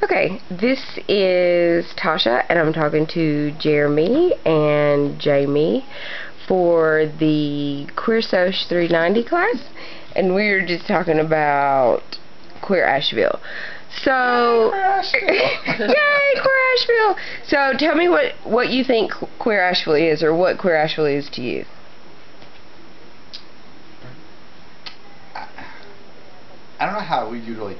Okay, this is Tasha, and I'm talking to Jeremy and Jamie for the Queer Soc 390 class, and we're just talking about Queer Asheville. So, yay, Queer Asheville! So, tell me what you think Queer Asheville is, or what Queer Asheville is to you. I don't know how we usually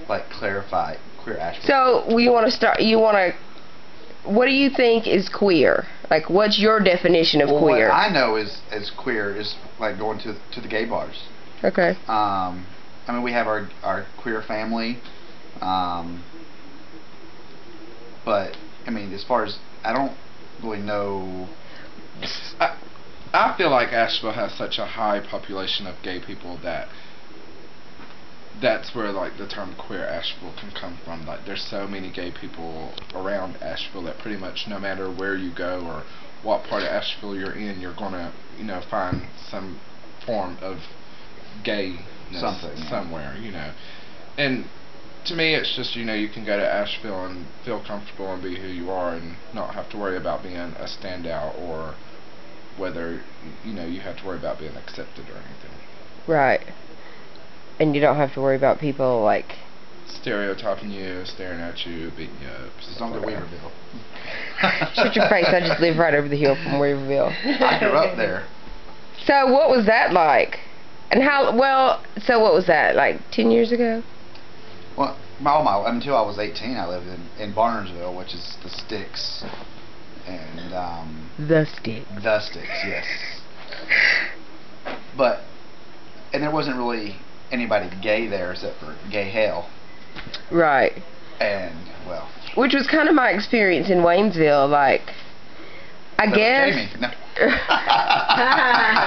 clarify Queer Asheville. So, we want to start. What do you think is queer? Like, what's your definition of queer? What I know is queer is like going to the gay bars. Okay. I mean, we have our queer family, but I mean, as far as I don't really know. I feel like Asheville has such a high population of gay people that's where like the term Queer Asheville can come from. Like, there's so many gay people around Asheville that pretty much no matter where you go or what part of Asheville you're in, you're gonna find some form of gayness somewhere, And to me, it's just you can go to Asheville and feel comfortable and be who you are and not have to worry about being a standout or whether you have to worry about being accepted or anything. Right. And you don't have to worry about people like stereotyping you, staring at you, beating you up. Just don't go to Weaverville. Shut your face! I just live right over the hill from Weaverville. I grew up there. So what was that like? And how? Well, so what was that like? 10 years ago? Well, until I was 18, I lived in Barnersville, which is the Sticks, and the Sticks. The Sticks, yes. And there wasn't really anybody gay there except for Gay Hale. Right. And, well. Which was kind of my experience in Waynesville, like, I guess. Jamie, no.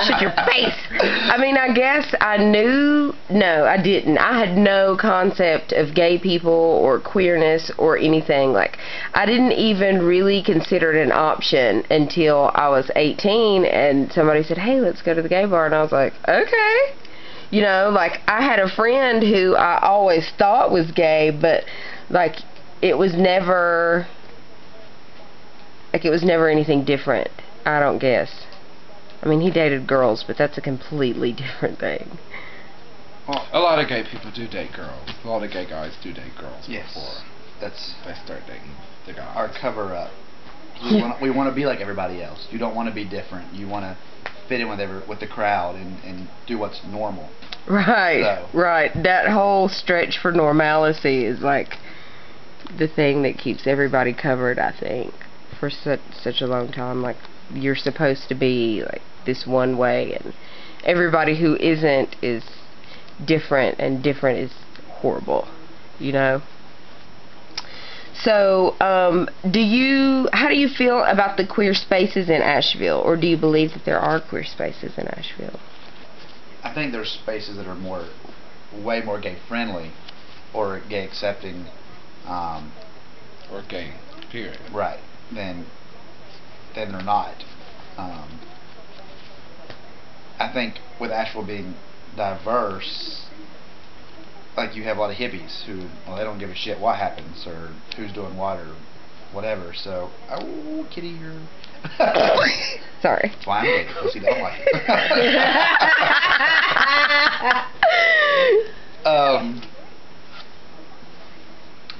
Shut your face. I mean, I guess I knew. No, I didn't. I had no concept of gay people or queerness or anything. Like, I didn't even really consider it an option until I was 18 and somebody said, hey, let's go to the gay bar. And I was like, okay. Like, I had a friend who I always thought was gay, but, like, it was never anything different, I don't guess. I mean, he dated girls, but that's a completely different thing. Well, a lot of gay people do date girls. A lot of gay guys do date girls before they start dating the guys. Our cover-up. We want to be like everybody else. You don't want to be different. You want to fit in with the crowd and do what's normal. Right, so. Right. That whole stretch for normalcy is like the thing that keeps everybody covered, I think, for such a long time. Like, you're supposed to be like this one way, and everybody who isn't is different, and different is horrible, So, how do you feel about the queer spaces in Asheville, or do you believe that there are queer spaces in Asheville? I think there's spaces that are way more gay friendly, or gay accepting, or gay, period. Right. Than they're not. I think with Asheville being diverse, like, you have a lot of hippies who, well, they don't give a shit what happens or who's doing what or whatever. So, oh, kitty, you're sorry. That's why I'm gay, because you don't like it.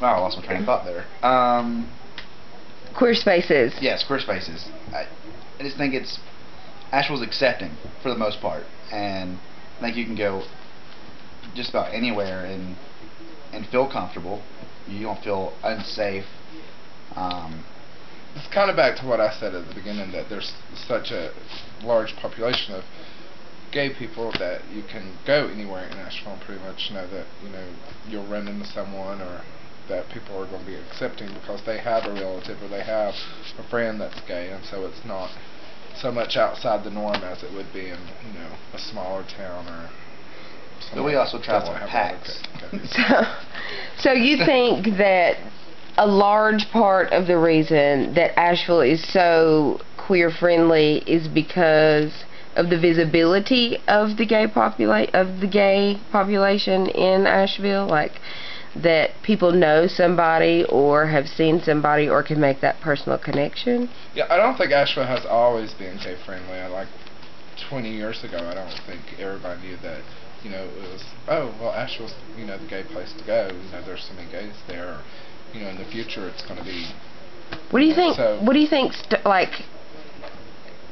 Wow, I lost my train of thought there. Queer spaces. Yes, queer spaces. I just think Asheville's accepting for the most part, and I think you can go just about anywhere and feel comfortable. You don't feel unsafe. It's kind of back to what I said at the beginning, that there's such a large population of gay people that you can go anywhere in Asheville and pretty much know that you'll run into someone, or that people are going to be accepting because they have a relative or they have a friend that's gay, and so it's not so much outside the norm as it would be in a smaller town or. But we also travel in packs. So you think that a large part of the reason that Asheville is so queer friendly is because of the visibility of the gay population in Asheville, like that people know somebody or have seen somebody or can make that personal connection? Yeah, I don't think Asheville has always been gay friendly. Like 20 years ago, I don't think everybody knew that. You know, it was, oh well, Asheville's, you know, the gay place to go. You know, there's so many gays there. You know, in the future, it's going to be. What do you think? So, What do you think? Like,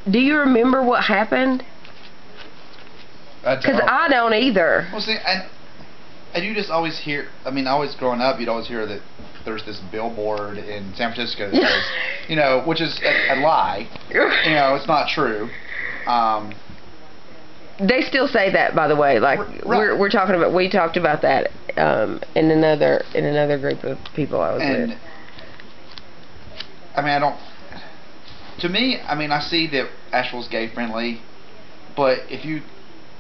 do you remember what happened? Because I don't either. Well, see, and you just always hear. I mean, always growing up, you'd always hear that there's this billboard in San Francisco that says, you know, which is a lie. You know, it's not true. They still say that, by the way. Like right. we're talking about. We talked about that in another group of people I was with. I mean, I don't. To me, I mean, I see that Asheville's gay friendly, but if you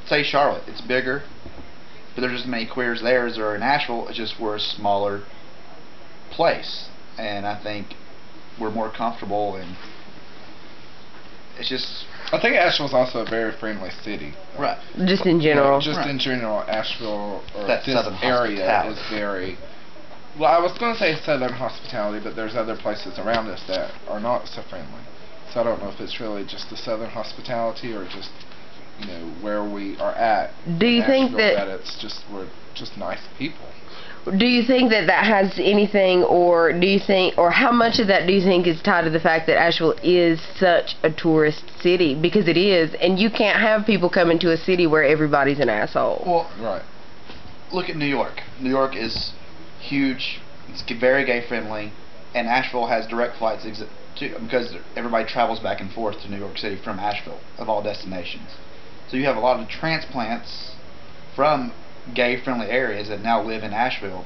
say Charlotte, it's bigger, but there's just as many queers there as there are in Asheville. It's just we're a smaller place, and I think we're more comfortable, and it's just. I think Asheville's also a very friendly city. Right. Just in general. Yeah, just in general, Asheville or that this area is very. Well, I was going to say southern hospitality, but there's other places around us that are not so friendly. So I don't know if it's really just the southern hospitality or just, you know, where we are at. Do you think that it's just we're just nice people? Do you think that has anything, or do you think, or how much of that do you think is tied to the fact that Asheville is such a tourist city? Because it is, and you can't have people come into a city where everybody's an asshole. Well, right. Look at New York. New York is huge. It's very gay friendly, and Asheville has direct flights because everybody travels back and forth to New York City from Asheville of all destinations. So you have a lot of transplants from gay-friendly areas that now live in Asheville.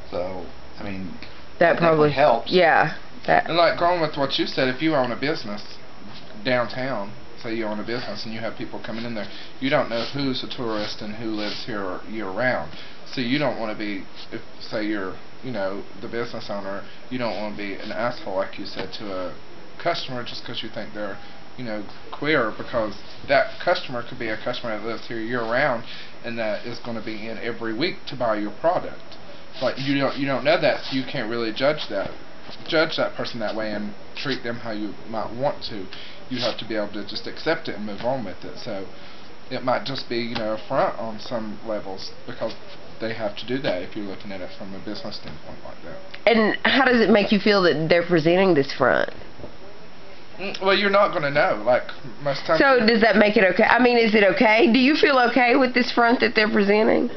So, I mean, that probably helps. Yeah. And like going with what you said, if you own a business downtown, say you own a business and you have people coming in there, you don't know who's a tourist and who lives here year-round. So you don't want to be, if say you're, you know, the business owner, you don't want to be an asshole, like you said, to a customer just because you think they're, you know, queer, because that customer could be a customer that lives here year-round and that is going to be in every week to buy your product. But you don't know that, so you can't really judge that person that way and treat them how you might want to. You have to be able to just accept it and move on with it. So it might just be, you know, a front on some levels because they have to do that if you're looking at it from a business standpoint like that. And how does it make you feel that they're presenting this front? Well, you're not going to know. Like most times. So does that make it okay? I mean, is it okay? Do you feel okay with this front that they're presenting?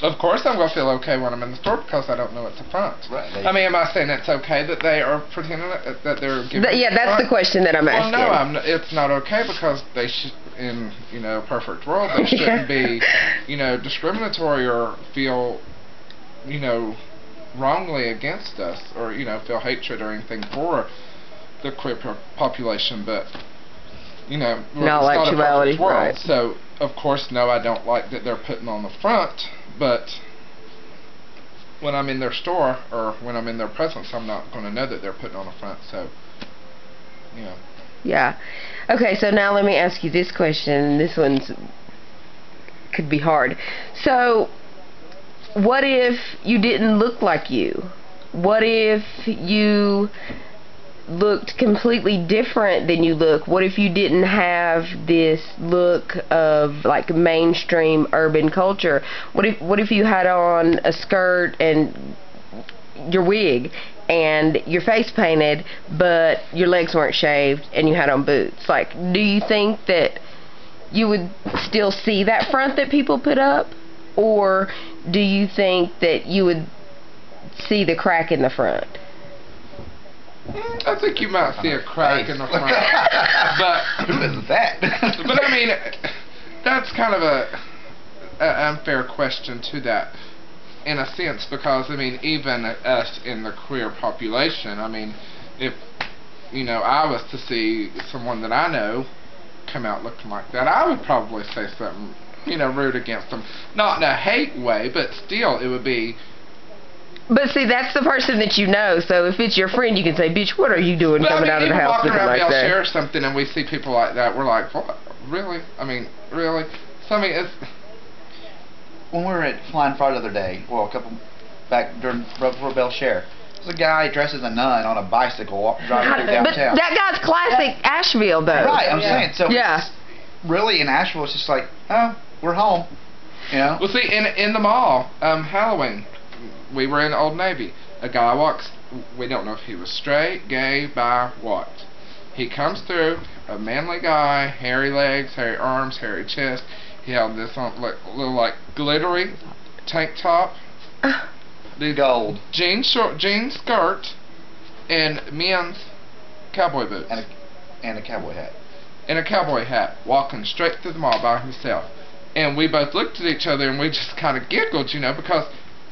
Of course I'm going to feel okay when I'm in the store because I don't know it's a front. Right. I mean, am I saying it's okay that they are pretending that they're giving yeah, that's the question that I'm asking. Well, no, it's not okay because they should, in, you know, a perfect world, they shouldn't be, you know, discriminatory or feel, you know, wrongly against us or, you know, feel hatred or anything for the queer population, but, you know, not it's not a perfect world. Right. So, of course, no, I don't like that they're putting on the front, but when I'm in their store or when I'm in their presence, I'm not going to know that they're putting on the front, so, you know. Yeah. Okay, so now let me ask you this question. This one's could be hard. So, what if you didn't look like you? What if you looked completely different than you look? What if you didn't have this look of like mainstream urban culture? What if you had on a skirt and your wig and your face painted but your legs weren't shaved and you had on boots? Like, do you think that you would still see that front that people put up, or do you think that you would see the crack in the front? I think you might see a crack in the front, but who is that? But I mean, that's kind of a unfair question to that, in a sense, because I mean, even us in the queer population, I mean, if you know I was to see someone that I know come out looking like that, I would probably say something, you know, rude against them, not in a hate way, but still, it would be. But see, that's the person that you know. So if it's your friend, you can say, "Bitch, what are you doing coming out of the house looking like that?" I'll share something, and we see people like that. We're like, "What? Really? I mean, really?" So I mean, it's. When we were at Flying Fry the other day, well, back before Bell Share. There's a guy dressed as a nun on a bicycle driving through But downtown. that guy's classic Asheville, though. Right, I'm saying. So Yeah. it's really in Asheville, it's just like, oh, we're home. You know? Well, see, in the mall, Halloween, we were in Old Navy. A guy walks. We don't know if he was straight, gay, bi, what. He comes through, a manly guy, hairy legs, hairy arms, hairy chest. He had this on, like, little, like, glittery tank top. The Gold. jean skirt, and men's cowboy boots. And a cowboy hat. And a cowboy hat, walking straight through the mall by himself. And we both looked at each other and we just kind of giggled, you know, because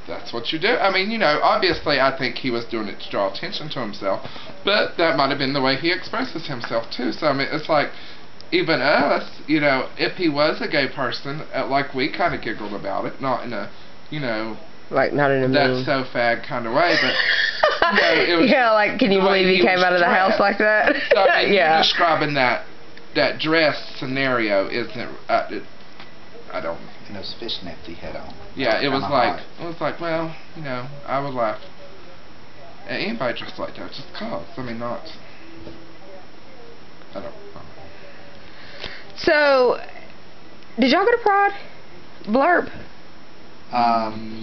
that's what you do. I mean, you know, obviously I think he was doing it to draw attention to himself, but that might have been the way he expresses himself too. So, I mean, it's like, even us, you know, if he was a gay person, like, we kind of giggled about it, not in a, you know, Like, not in a that's mean. so fag kind of way, but you know, it was Yeah, like, can you the way believe he came was out of the house dressed. like that? So, I mean, Yeah. you describing that dress scenario isn't. I don't. And those fishnets he had on. Yeah, it was Kinda like, well, you know, I would laugh at anybody dressed like that just cause. I mean, not. I don't know. So, did y'all go to Pride? Blurb.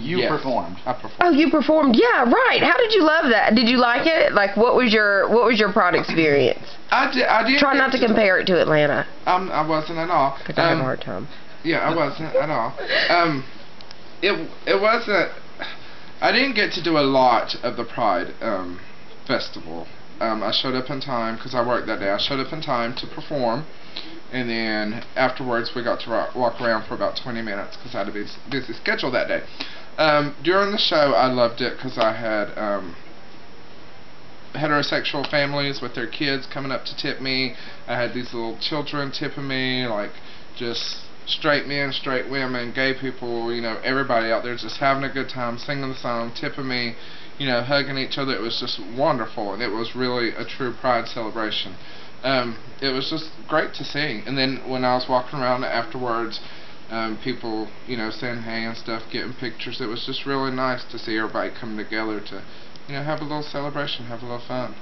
You Yes, performed. I performed. Oh, you performed. Yeah, right. How did you love that? Did you like it? Like, what was your Pride experience? I did. Try not to compare it to Atlanta, I wasn't at all. because I have a hard time. Yeah, I wasn't at all. It wasn't. I didn't get to do a lot of the Pride festival. I showed up in time because I worked that day. I showed up in time to perform, and then afterwards we got to walk around for about 20 minutes because I had a busy schedule that day. During the show, I loved it because I had heterosexual families with their kids coming up to tip me. I had these little children tipping me, like just straight men, straight women, gay people, you know, everybody out there just having a good time, singing the song, tipping me, you know, hugging each other. It was just wonderful, and it was really a true Pride celebration. It was just great to see. And then when I was walking around afterwards, people, you know, saying hey and stuff, getting pictures. It was just really nice to see everybody come together to, you know, have a little celebration, have a little fun.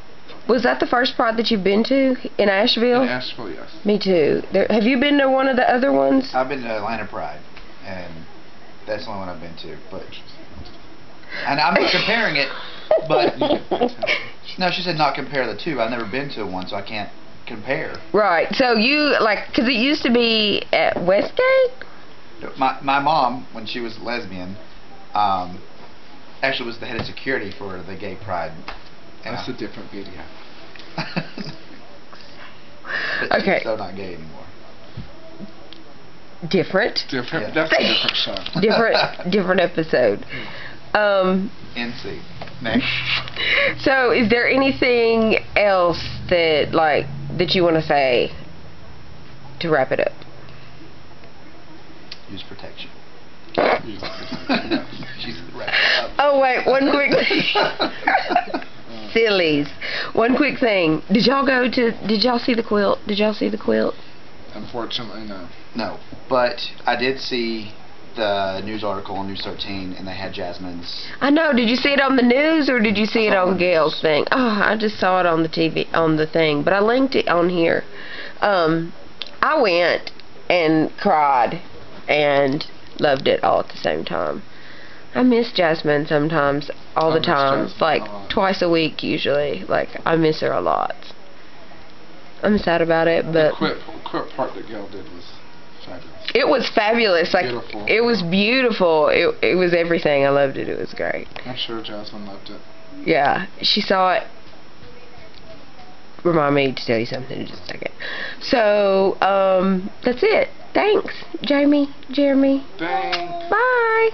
Was that the first Pride that you've been to in Asheville? In Asheville, yes. Me too. Have you been to one of the other ones? I've been to Atlanta Pride, and that's the only one I've been to. But, and I'm not comparing it, but no, she said not compare the two. I've never been to one, so I can't compare. Right. So you, like, because it used to be at Westgate? My mom, when she was lesbian, actually was the head of security for the gay pride. And That's a different video. But Okay. she's so not gay anymore. Different. Different. Yeah. That's a different show. Different episode. NC. Next. So, is there anything else that you want to say to wrap it up? Use protection. Yes. She's wrapped it up. Oh wait, one quick thing. Sillies. One quick thing. Did y'all see the quilt? Did y'all see the quilt? Unfortunately, no. No, but I did see the news article on News 13, and they had Jasmine's. I know. Did you see it on the news or did you see it saw it on on Gail's news. thing? Oh, I just saw it on the TV, on the thing, but I linked it on here. I went and cried and loved it all at the same time. I miss Jasmine sometimes, all I the miss time, Jasmine like a lot. twice a week usually. Like, I miss her a lot. I'm sad about it, but The quit part that Gail did was fabulous. it was fabulous. Like, Beautiful. it was beautiful. It was everything. I loved it. It was great. I'm sure Jasmine loved it. Yeah, she saw it. Remind me to tell you something in just a second. So, that's it. Thanks, Jamie, Jeremy. Thanks. Bye.